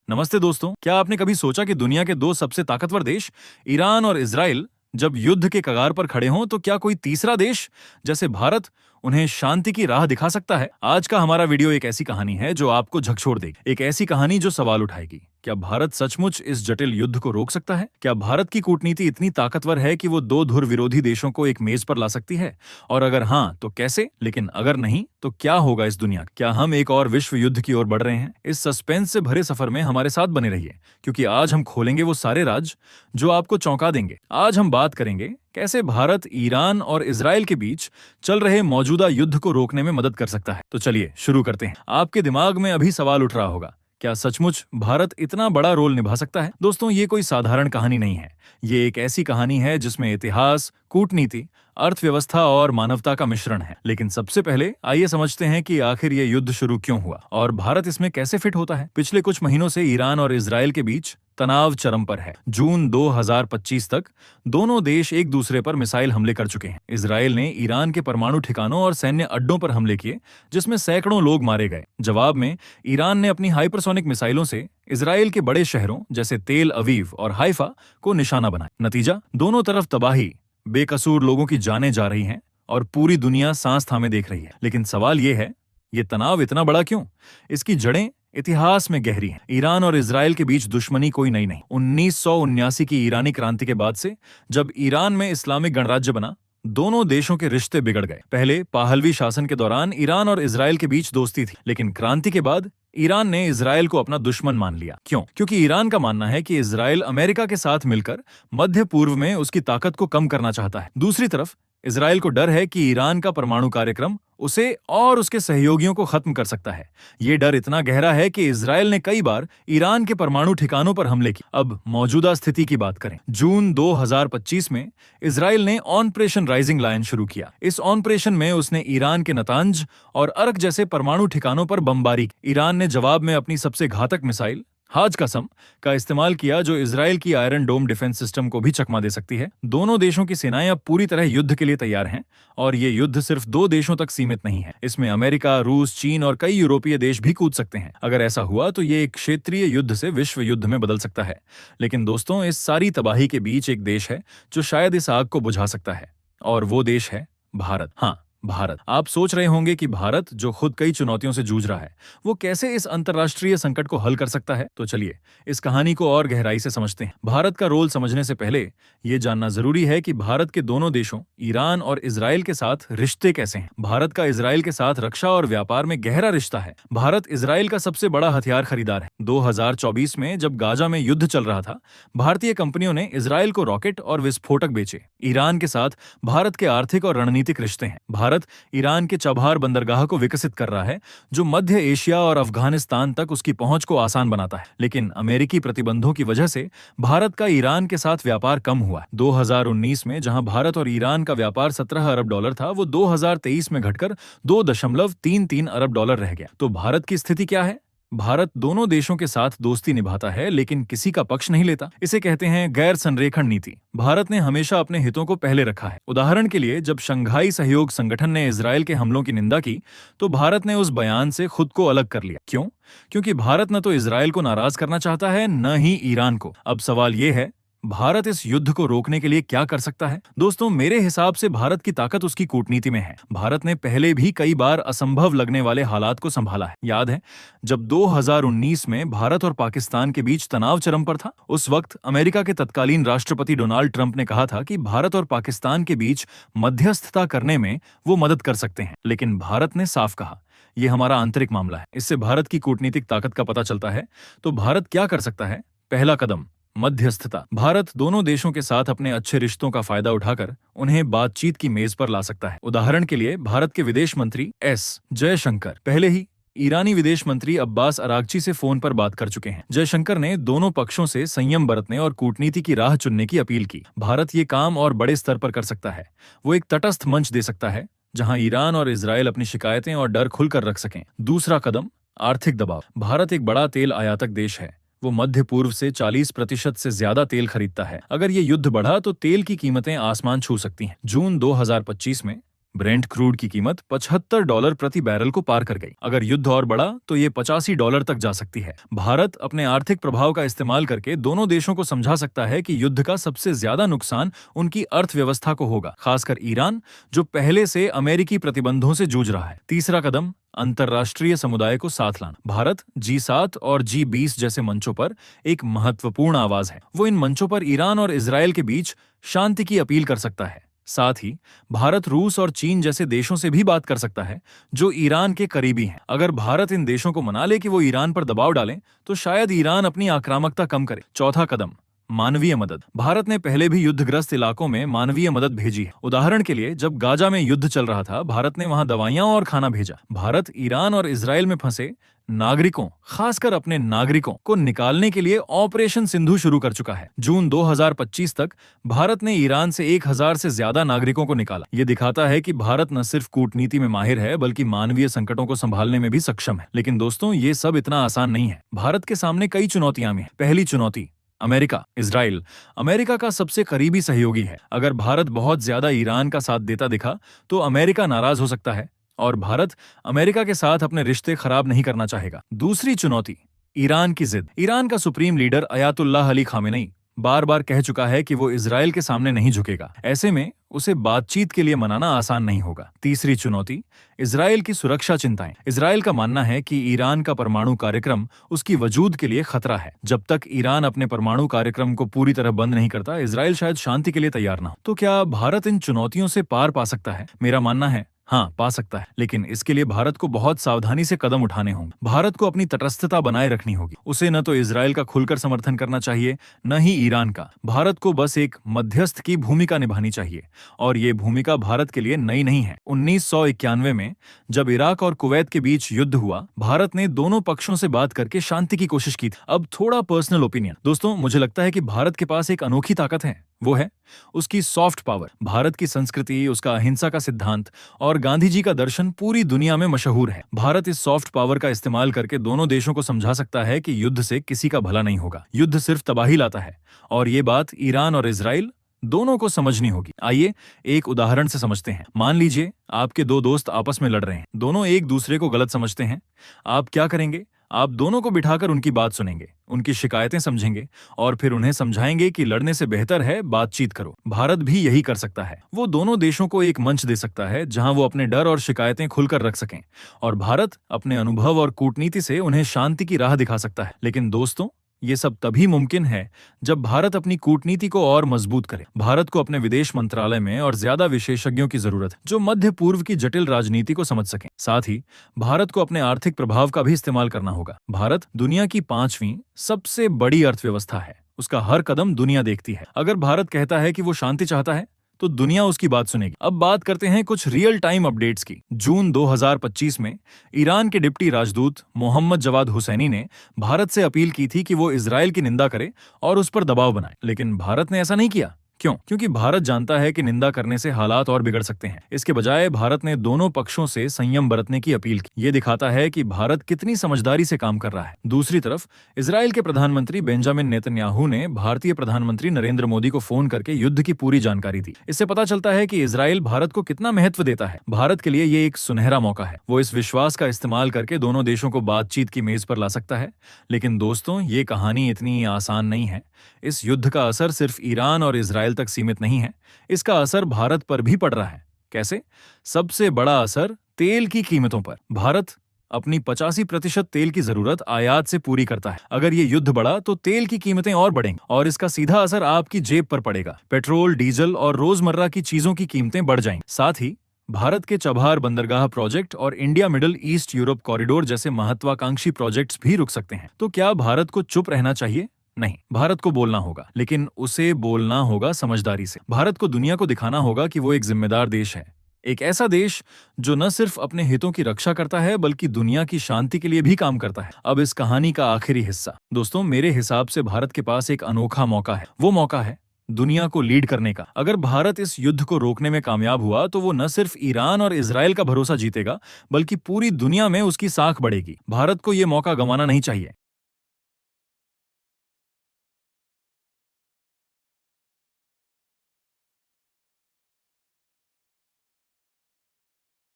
नमस्ते दोस्तों, क्या आपने कभी सोचा कि दुनिया के दो सबसे ताकतवर देश ईरान और इजराइल जब युद्ध के कगार पर खड़े हों तो क्या कोई तीसरा देश जैसे भारत उन्हें शांति की राह दिखा सकता है? आज का हमारा वीडियो एक ऐसी कहानी है जो आपको झकझोर देगी, एक ऐसी कहानी जो सवाल उठाएगी। क्या भारत सचमुच इस जटिल युद्ध को रोक सकता है? क्या भारत की कूटनीति इतनी ताकतवर है कि वो दो धुर विरोधी देशों को एक मेज पर ला सकती है? और अगर हाँ तो कैसे? लेकिन अगर नहीं तो क्या होगा इस दुनिया का? क्या हम एक और विश्व युद्ध की ओर बढ़ रहे हैं? इस सस्पेंस से भरे सफर में हमारे साथ बने रहिए, क्योंकि आज हम खोलेंगे वो सारे राज जो आपको चौंका देंगे। आज हम बात करेंगे कैसे भारत ईरान और इजराइल के बीच चल रहे मौजूदा युद्ध को रोकने में मदद कर सकता है। तो चलिए शुरू करते हैं। आपके दिमाग में अभी सवाल उठ रहा होगा, क्या सचमुच भारत इतना बड़ा रोल निभा सकता है? दोस्तों, ये कोई साधारण कहानी नहीं है। ये एक ऐसी कहानी है जिसमें इतिहास, कूटनीति, अर्थव्यवस्था और मानवता का मिश्रण है। लेकिन सबसे पहले आइए समझते हैं कि आखिर ये युद्ध शुरू क्यों हुआ और भारत इसमें कैसे फिट होता है। पिछले कुछ महीनों से ईरान और इजराइल के बीच तनाव चरम पर है। जून 2025 तक दोनों देश एक दूसरे पर मिसाइल हमले कर चुके हैं। इजराइल ने ईरान के परमाणु ठिकानों और सैन्य अड्डों पर हमले किए, जिसमें सैकड़ों लोग मारे गए। जवाब में ईरान ने अपनी हाइपरसोनिक मिसाइलों से इजराइल के बड़े शहरों जैसे तेल अवीव और हाइफा को निशाना बनाया। नतीजा, दोनों तरफ तबाही, बेकसूर लोगों की जानें जा रही हैं और पूरी दुनिया सांस थामे देख रही है। लेकिन सवाल यह है, ये तनाव इतना बड़ा क्यों? इसकी जड़ें इतिहास में गहरी हैं। ईरान और इजराइल के बीच दुश्मनी कोई नई नहीं। 1979 की ईरानी क्रांति के बाद से जब ईरान में इस्लामिक गणराज्य बना, दोनों देशों के रिश्ते बिगड़ गए। पहले पाहलवी शासन के दौरान ईरान और इजराइल के बीच दोस्ती थी, लेकिन क्रांति के बाद ईरान ने इजराइल को अपना दुश्मन मान लिया। क्यों? क्योंकि ईरान का मानना है कि इजराइल अमेरिका के साथ मिलकर मध्य पूर्व में उसकी ताकत को कम करना चाहता है। दूसरी तरफ इजराइल को डर है कि ईरान का परमाणु कार्यक्रम उसे और उसके सहयोगियों को खत्म कर सकता है। ये डर इतना गहरा है कि इजराइल ने कई बार ईरान के परमाणु ठिकानों पर हमले किए। अब मौजूदा स्थिति की बात करें। जून 2025 में इजराइल ने ऑपरेशन राइजिंग लायन शुरू किया। इस ऑपरेशन में उसने ईरान के नतांज और अर्क जैसे परमाणु ठिकानों पर बमबारी की। ईरान ने जवाब में अपनी सबसे घातक मिसाइल हाज कसम का इस्तेमाल किया, जो इजराइल की आयरन डोम डिफेंस सिस्टम को भी चकमा दे सकती है। दोनों देशों की सेनाएं अब पूरी तरह युद्ध के लिए तैयार हैं, और ये युद्ध सिर्फ दो देशों तक सीमित नहीं है। इसमें अमेरिका, रूस, चीन और कई यूरोपीय देश भी कूद सकते हैं। अगर ऐसा हुआ तो ये एक क्षेत्रीय युद्ध से विश्व युद्ध में बदल सकता है। लेकिन दोस्तों, इस सारी तबाही के बीच एक देश है जो शायद इस आग को बुझा सकता है, और वो देश है भारत। हाँ, भारत। आप सोच रहे होंगे कि भारत, जो खुद कई चुनौतियों से जूझ रहा है, वो कैसे इस अंतर्राष्ट्रीय संकट को हल कर सकता है? तो चलिए इस कहानी को और गहराई से समझते हैं। भारत का रोल समझने से पहले ये जानना जरूरी है कि भारत के दोनों देशों ईरान और इजराइल के साथ रिश्ते कैसे हैं। भारत का इजराइल के साथ रक्षा और व्यापार में गहरा रिश्ता है। भारत इजराइल का सबसे बड़ा हथियार खरीदार है। 2024 में जब गाजा में युद्ध चल रहा था, भारतीय कंपनियों ने इजराइल को रॉकेट और विस्फोटक बेचे। ईरान के साथ भारत के आर्थिक और रणनीतिक रिश्ते हैं। भारत ईरान के चबहार बंदरगाह को विकसित कर रहा है, जो मध्य एशिया और अफगानिस्तान तक उसकी पहुंच को आसान बनाता है। लेकिन अमेरिकी प्रतिबंधों की वजह से भारत का ईरान के साथ व्यापार कम हुआ। 2019 में जहां भारत और ईरान का व्यापार 17 अरब डॉलर था, वो 2023 में घटकर 2.33 अरब डॉलर रह गया। तो भारत की स्थिति क्या है? भारत दोनों देशों के साथ दोस्ती निभाता है, लेकिन किसी का पक्ष नहीं लेता। इसे कहते हैं गैर संरेखण नीति। भारत ने हमेशा अपने हितों को पहले रखा है। उदाहरण के लिए, जब शंघाई सहयोग संगठन ने इजराइल के हमलों की निंदा की, तो भारत ने उस बयान से खुद को अलग कर लिया। क्यों? क्योंकि भारत न तो इजराइल को नाराज करना चाहता है, न ही ईरान को। अब सवाल यह है, भारत इस युद्ध को रोकने के लिए क्या कर सकता है? दोस्तों, मेरे हिसाब से भारत की ताकत उसकी कूटनीति में है। भारत ने पहले भी कई बार असंभव लगने वाले हालात को संभाला है। याद है जब 2019 में भारत और पाकिस्तान के बीच तनाव चरम पर था? उस वक्त अमेरिका के तत्कालीन राष्ट्रपति डोनाल्ड ट्रंप ने कहा था कि भारत और पाकिस्तान के बीच मध्यस्थता करने में वो मदद कर सकते हैं। लेकिन भारत ने साफ कहा, ये हमारा आंतरिक मामला है। इससे भारत की कूटनीतिक ताकत का पता चलता है। तो भारत क्या कर सकता है? पहला कदम, मध्यस्थता। भारत दोनों देशों के साथ अपने अच्छे रिश्तों का फायदा उठाकर उन्हें बातचीत की मेज पर ला सकता है। उदाहरण के लिए, भारत के विदेश मंत्री एस जयशंकर पहले ही ईरानी विदेश मंत्री अब्बास अरागची से फोन पर बात कर चुके हैं। जयशंकर ने दोनों पक्षों से संयम बरतने और कूटनीति की राह चुनने की अपील की। भारत ये काम और बड़े स्तर पर कर सकता है। वो एक तटस्थ मंच दे सकता है, जहां ईरान और इजराइल अपनी शिकायतें और डर खुलकर रख सकें। दूसरा कदम, आर्थिक दबाव। भारत एक बड़ा तेल आयातक देश है। वो मध्य पूर्व से 40% से ज्यादा तेल खरीदता है। अगर ये युद्ध बढ़ा तो तेल की कीमतें आसमान छू सकती हैं। जून 2025 में ब्रेंट क्रूड की कीमत $75 प्रति बैरल को पार कर गई। अगर युद्ध और बढ़ा तो ये $85 तक जा सकती है। भारत अपने आर्थिक प्रभाव का इस्तेमाल करके दोनों देशों को समझा सकता है कि युद्ध का सबसे ज्यादा नुकसान उनकी अर्थव्यवस्था को होगा, खासकर ईरान, जो पहले से अमेरिकी प्रतिबंधों से जूझ रहा है। तीसरा कदम, अंतर्राष्ट्रीय समुदाय को साथ लाना। भारत G7 और G20 जैसे मंचों पर एक महत्वपूर्ण आवाज है। वो इन मंचों पर ईरान और इजरायल के बीच शांति की अपील कर सकता है। साथ ही भारत रूस और चीन जैसे देशों से भी बात कर सकता है जो ईरान के करीबी हैं। अगर भारत इन देशों को मना ले कि वो ईरान पर दबाव डालें तो शायद ईरान अपनी आक्रामकता कम करे। चौथा कदम, मानवीय मदद। भारत ने पहले भी युद्धग्रस्त इलाकों में मानवीय मदद भेजी है। उदाहरण के लिए, जब गाजा में युद्ध चल रहा था, भारत ने वहां दवाइयां और खाना भेजा। भारत ईरान और इजरायल में फंसे नागरिकों, खासकर अपने नागरिकों को निकालने के लिए ऑपरेशन सिंधु शुरू कर चुका है। जून 2025 तक भारत ने ईरान से 1000 से ज्यादा नागरिकों को निकाला। ये दिखाता है कि भारत न सिर्फ कूटनीति में माहिर है बल्कि मानवीय संकटों को संभालने में भी सक्षम है। लेकिन दोस्तों, ये सब इतना आसान नहीं है। भारत के सामने कई चुनौतियां भी हैं। पहली चुनौती, अमेरिका। इजराइल अमेरिका का सबसे करीबी सहयोगी है। अगर भारत बहुत ज्यादा ईरान का साथ देता दिखा तो अमेरिका नाराज हो सकता है और भारत अमेरिका के साथ अपने रिश्ते खराब नहीं करना चाहेगा। दूसरी चुनौती, ईरान की जिद। ईरान का supreme leader Ayatollah Ali Khamenei बार बार कह चुका है कि वो इजराइल के सामने नहीं झुकेगा। ऐसे में उसे बातचीत के लिए मनाना आसान नहीं होगा। तीसरी चुनौती, इजराइल की सुरक्षा चिंताएं। इजराइल का मानना है कि ईरान का परमाणु कार्यक्रम उसकी वजूद के लिए खतरा है। जब तक ईरान अपने परमाणु कार्यक्रम को पूरी तरह बंद नहीं करता, इजराइल शायद शांति के लिए तैयार ना हो। तो क्या भारत इन चुनौतियों से पार पा सकता है? मेरा मानना है हाँ, पा सकता है, लेकिन इसके लिए भारत को बहुत सावधानी से कदम उठाने होंगे। भारत को अपनी तटस्थता बनाए रखनी होगी। उसे न तो इजराइल का खुलकर समर्थन करना चाहिए, न ही ईरान का। भारत को बस एक मध्यस्थ की भूमिका निभानी चाहिए, और ये भूमिका भारत के लिए नई नहीं है। 1991 में जब इराक और कुवैत के बीच युद्ध हुआ, भारत ने दोनों पक्षों से बात करके शांति की कोशिश की थी। अब थोड़ा पर्सनल ओपिनियन दोस्तों, मुझे लगता है कि भारत के पास एक अनोखी ताकत है। वो है उसकी सॉफ्ट पावर। भारत की संस्कृति, उसका अहिंसा का सिद्धांत और गांधी जी का दर्शन पूरी दुनिया में मशहूर है। भारत इस सॉफ्ट पावर का इस्तेमाल करके दोनों देशों को समझा सकता है कि युद्ध से किसी का भला नहीं होगा। युद्ध सिर्फ तबाही लाता है, और ये बात ईरान और इजराइल दोनों को समझनी होगी। आइए एक उदाहरण से समझते हैं। मान लीजिए आपके दो दोस्त आपस में लड़ रहे हैं, दोनों एक दूसरे को गलत समझते हैं। आप क्या करेंगे? आप दोनों को बिठाकर उनकी बात सुनेंगे, उनकी शिकायतें समझेंगे और फिर उन्हें समझाएंगे कि लड़ने से बेहतर है बातचीत करो। भारत भी यही कर सकता है। वो दोनों देशों को एक मंच दे सकता है जहां वो अपने डर और शिकायतें खुलकर रख सकें, और भारत अपने अनुभव और कूटनीति से उन्हें शांति की राह दिखा सकता है। लेकिन दोस्तों, ये सब तभी मुमकिन है जब भारत अपनी कूटनीति को और मजबूत करे। भारत को अपने विदेश मंत्रालय में और ज्यादा विशेषज्ञों की जरूरत है जो मध्य पूर्व की जटिल राजनीति को समझ सकें। साथ ही भारत को अपने आर्थिक प्रभाव का भी इस्तेमाल करना होगा। भारत दुनिया की 5वीं सबसे बड़ी अर्थव्यवस्था है। उसका हर कदम दुनिया देखती है। अगर भारत कहता है कि वो शांति चाहता है तो दुनिया उसकी बात सुनेगी। अब बात करते हैं कुछ रियल टाइम अपडेट्स की। जून 2025 में ईरान के डिप्टी राजदूत मोहम्मद जवाद हुसैनी ने भारत से अपील की थी कि वो इजराइल की निंदा करे और उस पर दबाव बनाए, लेकिन भारत ने ऐसा नहीं किया। क्यों? क्योंकि भारत जानता है कि निंदा करने से हालात और बिगड़ सकते हैं। इसके बजाय भारत ने दोनों पक्षों से संयम बरतने की अपील की। ये दिखाता है कि भारत कितनी समझदारी से काम कर रहा है। दूसरी तरफ इजराइल के प्रधानमंत्री बेंजामिन नेतन्याहू ने भारतीय प्रधानमंत्री नरेंद्र मोदी को फोन करके युद्ध की पूरी जानकारी दी। इससे पता चलता है कि इजराइल भारत को कितना महत्व देता है। भारत के लिए ये एक सुनहरा मौका है। वो इस विश्वास का इस्तेमाल करके दोनों देशों को बातचीत की मेज पर ला सकता है। लेकिन दोस्तों, ये कहानी इतनी आसान नहीं है। इस युद्ध का असर सिर्फ ईरान और इजराइल तक सीमित नहीं है, इसका असर भारत पर भी पड़ रहा है। कैसे? सबसे बड़ा असर तेल की कीमतों पर। भारत अपनी 85% तेल की जरूरत आयात से पूरी करता है। अगर ये युद्ध बढ़ा तो तेल की कीमतें और बढ़ेंगी और इसका सीधा असर आपकी जेब पर पड़ेगा। पेट्रोल, डीजल और रोजमर्रा की चीजों की कीमतें बढ़ जाएंगी। साथ ही भारत के चबहार बंदरगाह प्रोजेक्ट और India middle east Europe corridor जैसे महत्वाकांक्षी प्रोजेक्ट्स भी रुक सकते हैं। तो क्या भारत को चुप रहना चाहिए? नहीं, भारत को बोलना होगा, लेकिन उसे बोलना होगा समझदारी से। भारत को दुनिया को दिखाना होगा कि वो एक जिम्मेदार देश है, एक ऐसा देश जो न सिर्फ अपने हितों की रक्षा करता है बल्कि दुनिया की शांति के लिए भी काम करता है। अब इस कहानी का आखिरी हिस्सा। दोस्तों, मेरे हिसाब से भारत के पास एक अनोखा मौका है। वो मौका है दुनिया को लीड करने का। अगर भारत इस युद्ध को रोकने में कामयाब हुआ तो वो न सिर्फ ईरान और इजराइल का भरोसा जीतेगा बल्कि पूरी दुनिया में उसकी साख बढ़ेगी। भारत को ये मौका गंवाना नहीं चाहिए।